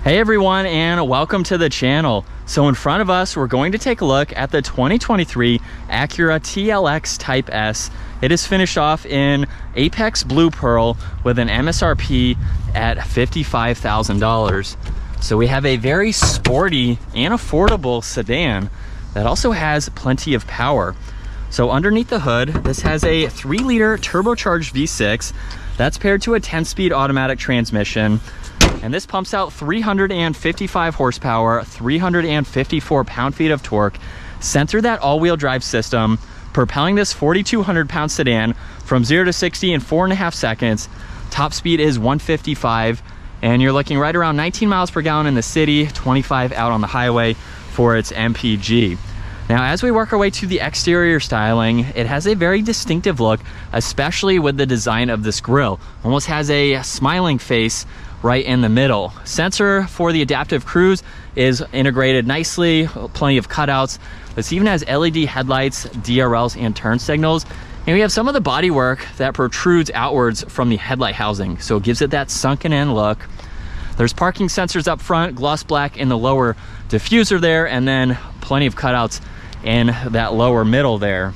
Hey everyone, and welcome to the channel. So in front of us, we're going to take a look at the 2023 Acura TLX Type S. It is finished off in Apex Blue Pearl with an MSRP at $55,000. So we have a very sporty and affordable sedan that also has plenty of power. So underneath the hood, this has a 3-liter turbocharged V6 that's paired to a 10-speed automatic transmission. And this pumps out 355 horsepower, 354 pound-feet of torque, sent through that all-wheel drive system, propelling this 4,200-pound sedan from 0 to 60 in 4.5 seconds. Top speed is 155, and you're looking right around 19 miles per gallon in the city, 25 out on the highway for its MPG. Now, as we work our way to the exterior styling, it has a very distinctive look, especially with the design of this grille. Almost has a smiling face right in the middle. Sensor for the adaptive cruise is integrated nicely, plenty of cutouts. This even has LED headlights, DRLs, and turn signals. And we have some of the bodywork that protrudes outwards from the headlight housing, so it gives it that sunken in look. There's parking sensors up front, gloss black in the lower diffuser there, and then plenty of cutouts in that lower middle there.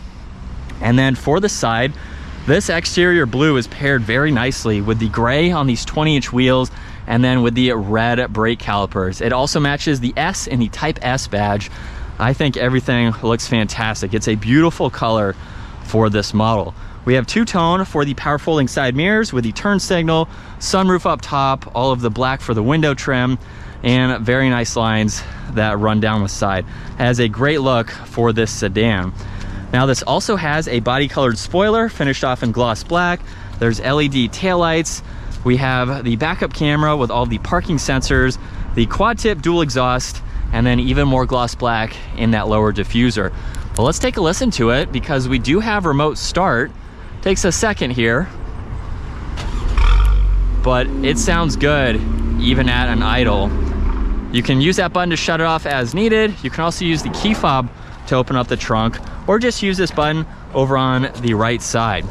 And then for the side, this exterior blue is paired very nicely with the gray on these 20-inch wheels and then with the red brake calipers. It also matches the S in the Type S badge. I think everything looks fantastic. It's a beautiful color for this model. We have two-tone for the power folding side mirrors with the turn signal, sunroof up top, all of the black for the window trim, and very nice lines that run down the side. Has a great look for this sedan. Now, this also has a body colored spoiler finished off in gloss black. There's LED taillights. We have the backup camera with all the parking sensors, the quad tip dual exhaust, and then even more gloss black in that lower diffuser. Well, let's take a listen to it because we do have remote start. Takes a second here, but it sounds good even at an idle. You can use that button to shut it off as needed. You can also use the key fob to open up the trunk, or just use this button over on the right side.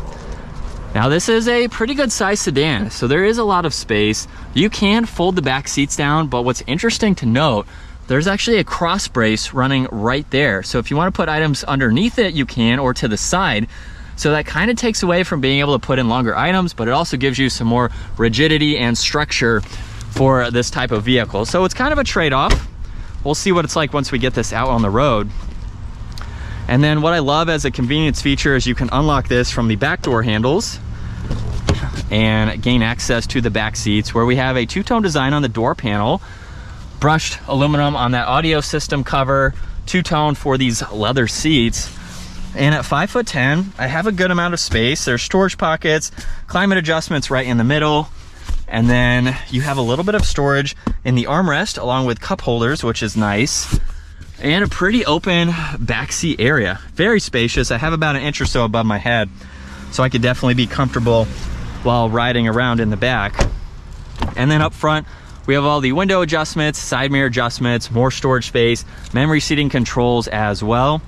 Now, this is a pretty good sized sedan, so there is a lot of space. You can fold the back seats down, but what's interesting to note, there's actually a cross brace running right there. So if you want to put items underneath it, you can, or to the side. So that kind of takes away from being able to put in longer items, but it also gives you some more rigidity and structure for this type of vehicle. So it's kind of a trade-off. We'll see what it's like once we get this out on the road. And then what I love as a convenience feature is you can unlock this from the back door handles and gain access to the back seats, where we have a two-tone design on the door panel, brushed aluminum on that audio system cover, two-tone for these leather seats. And at 5'10", I have a good amount of space. There's storage pockets, climate adjustments right in the middle, and then you have a little bit of storage in the armrest along with cup holders, which is nice. And a pretty open backseat area. Very spacious. I have about an inch or so above my head, so I could definitely be comfortable while riding around in the back. And then up front, we have all the window adjustments, side mirror adjustments, more storage space, memory seating controls as well.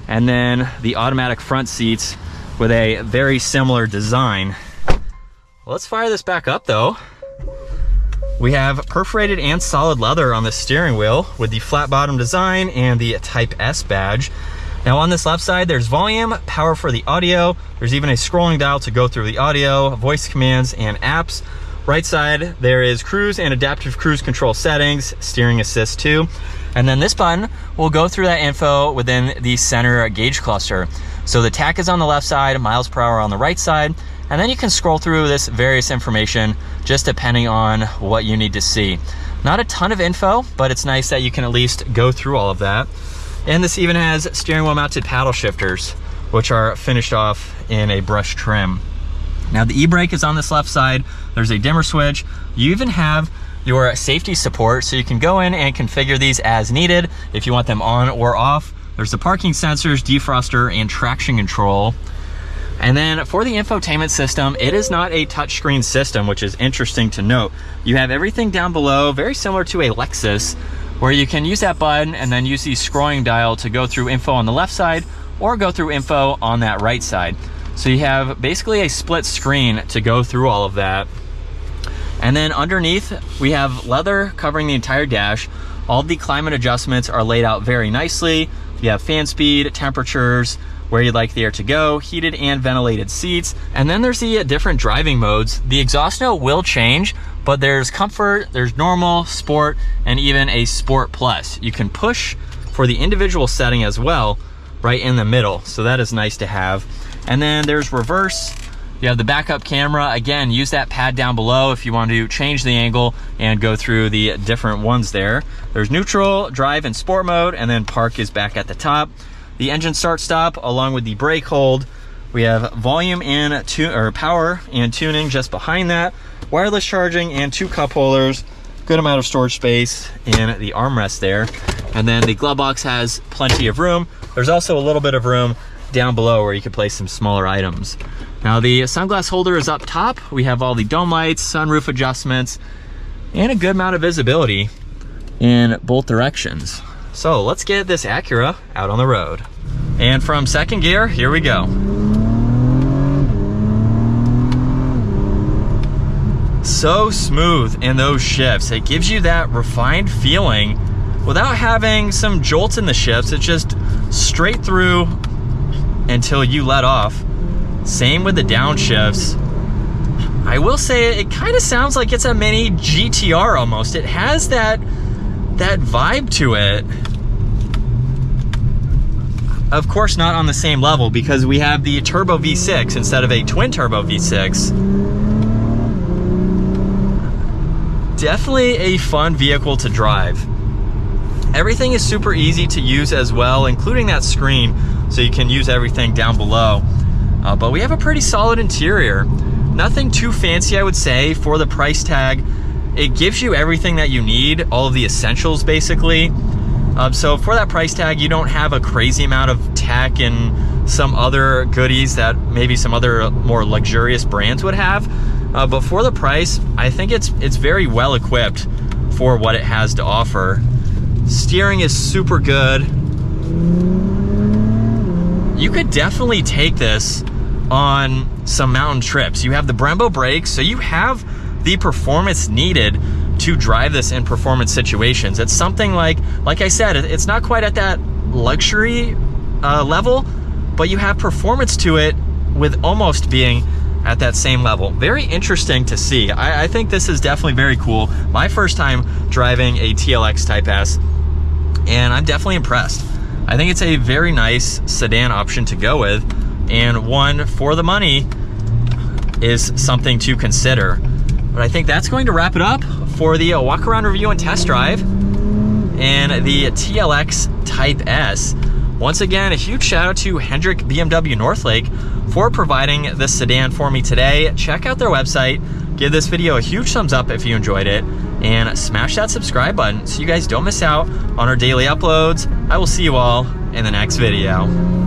And then the automatic front seats with a very similar design. Let's fire this back up though. We have perforated and solid leather on the steering wheel with the flat bottom design and the Type S badge. Now on this left side, there's volume, power for the audio. There's even a scrolling dial to go through the audio, voice commands, and apps. Right side, there is cruise and adaptive cruise control settings, steering assist too. And then this button will go through that info within the center gauge cluster. So the tach is on the left side, miles per hour on the right side. And then you can scroll through this various information just depending on what you need to see. Not a ton of info, but it's nice that you can at least go through all of that. And this even has steering wheel mounted paddle shifters, which are finished off in a brush trim. Now the e-brake is on this left side. There's a dimmer switch. You even have your safety support, so you can go in and configure these as needed if you want them on or off. There's the parking sensors, defroster, and traction control. And then for the infotainment system, it is not a touchscreen system, which is interesting to note. You have everything down below, very similar to a Lexus, where you can use that button and then use the scrolling dial to go through info on the left side or go through info on that right side. So you have basically a split screen to go through all of that. And And then underneath, we have leather covering the entire dash. All the climate adjustments are laid out very nicely. You have fan speed, temperatures, where you'd like the air to go, heated and ventilated seats. And then there's the different driving modes. The exhaust note will change, but there's comfort, there's normal, sport, and even a sport plus. You can push for the individual setting as well, right in the middle. So that is nice to have. And then there's reverse. You have the backup camera. Again, use that pad down below if you want to change the angle and go through the different ones there. There's neutral, drive, and sport mode, and then park is back at the top. The engine start stop along with the brake hold. We have volume and power and tuning just behind that. Wireless charging and 2 cup holders. Good amount of storage space in the armrest there. And then the glove box has plenty of room. There's also a little bit of room down below where you could place some smaller items. Now the sunglass holder is up top. We have all the dome lights, sunroof adjustments, and a good amount of visibility in both directions. So let's get this Acura out on the road. And from second gear, here we go. So smooth in those shifts. It gives you that refined feeling without having some jolts in the shifts. It's just straight through until you let off. Same with the downshifts. I will say it kind of sounds like it's a mini GTR almost. It has that vibe to it. Of course not on the same level because we have the turbo V6 instead of a twin turbo V6. Definitely a fun vehicle to drive. Everything is super easy to use as well, including that screen, so you can use everything down below. But we have a pretty solid interior. Nothing too fancy, I would say, for the price tag. It gives you everything that you need, all of the essentials basically. So for that price tag, you don't have a crazy amount of tech and some other goodies that maybe some other more luxurious brands would have. But for the price, I think it's very well equipped for what it has to offer. Steering is super good. You could definitely take this on some mountain trips. You have the Brembo brakes, so you have the performance needed to drive this in performance situations. It's something like I said, it's not quite at that luxury level, but you have performance to it with almost being at that same level. Very interesting to see. I think this is definitely very cool. My first time driving a TLX Type S, and I'm definitely impressed. I think it's a very nice sedan option to go with, and one for the money is something to consider. But I think that's going to wrap it up for the walk-around review and test drive and the TLX Type S. Once again, a huge shout out to Hendrick BMW Northlake for providing this sedan for me today. Check out their website, give this video a huge thumbs up if you enjoyed it, and smash that subscribe button so you guys don't miss out on our daily uploads. I will see you all in the next video.